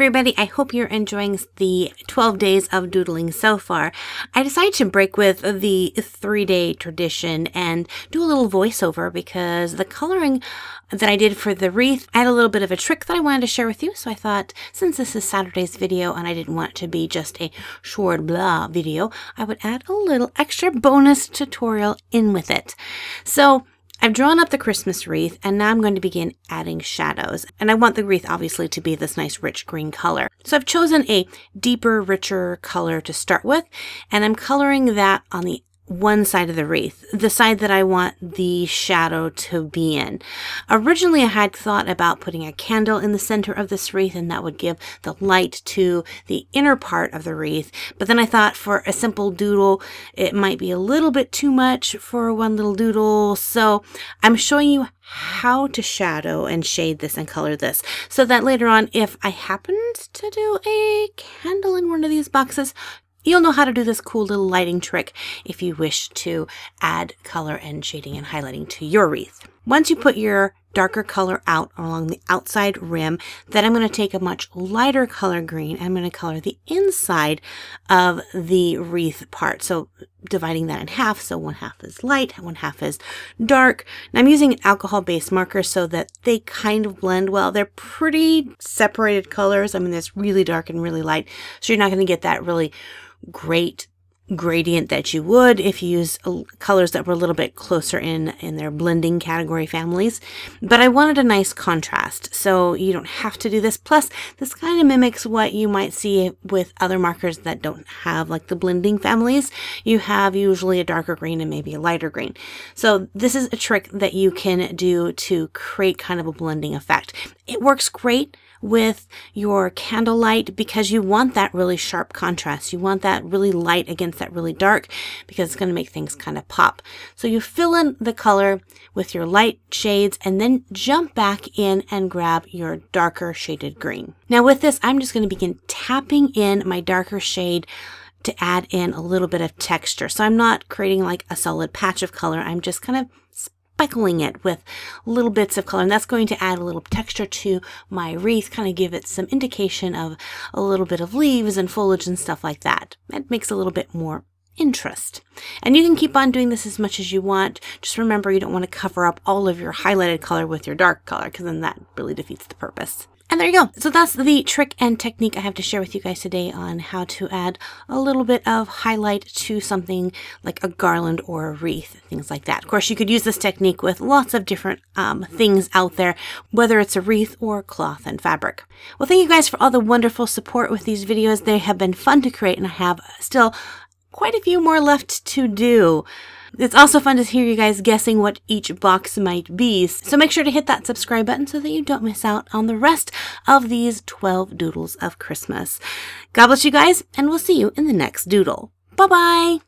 everybody, I hope you're enjoying the 12 days of doodling so far. I decided to break with the 3-day tradition and do a little voiceover because the coloring that I did for the wreath, I had a little bit of a trick that I wanted to share with you. So I thought, since this is Saturday's video and I didn't want it to be just a short blah video, I would add a little extra bonus tutorial in with it. So I've drawn up the Christmas wreath and now I'm going to begin adding shadows. And I want the wreath obviously to be this nice rich green color. So I've chosen a deeper, richer color to start with, and I'm coloring that on the one side of the wreath, the side that I want the shadow to be in. Originally, I had thought about putting a candle in the center of this wreath, and that would give the light to the inner part of the wreath. But then I thought for a simple doodle, it might be a little bit too much for one little doodle. So I'm showing you how to shadow and shade this and color this so that later on, if I happened to do a candle in one of these boxes, you'll know how to do this cool little lighting trick if you wish to add color and shading and highlighting to your wreath. Once you put your darker color out along the outside rim, then I'm going to take a much lighter color green and I'm going to color the inside of the wreath part. So dividing that in half, so one half is light, one half is dark. And I'm using an alcohol-based marker so that they kind of blend well. They're pretty separated colors. I mean, there's really dark and really light, so you're not going to get that really great gradient that you would if you use colors that were a little bit closer in their blending category families. But I wanted a nice contrast, so you don't have to do this. Plus, this kind of mimics what you might see with other markers that don't have like the blending families. You have usually a darker green and maybe a lighter green. So this is a trick that you can do to create kind of a blending effect. It works great with your candlelight because you want that really sharp contrast. You want that really light against that really dark because it's going to make things kind of pop. So you fill in the color with your light shades and then jump back in and grab your darker shaded green. Now with this, I'm just going to begin tapping in my darker shade to add in a little bit of texture. So I'm not creating like a solid patch of color. I'm just kind of speckling it with little bits of color, and that's going to add a little texture to my wreath, kind of give it some indication of a little bit of leaves and foliage and stuff like that. That makes a little bit more interest. And you can keep on doing this as much as you want. Just remember, you don't want to cover up all of your highlighted color with your dark color because then that really defeats the purpose. And there you go. So that's the trick and technique I have to share with you guys today on how to add a little bit of highlight to something like a garland or a wreath, things like that. Of course, you could use this technique with lots of different things out there, whether it's a wreath or cloth and fabric. Well, thank you guys for all the wonderful support with these videos. They have been fun to create, and I have still quite a few more left to do. It's also fun to hear you guys guessing what each box might be. So make sure to hit that subscribe button so that you don't miss out on the rest of these 12 doodles of Christmas. God bless you guys, and we'll see you in the next doodle. Bye-bye!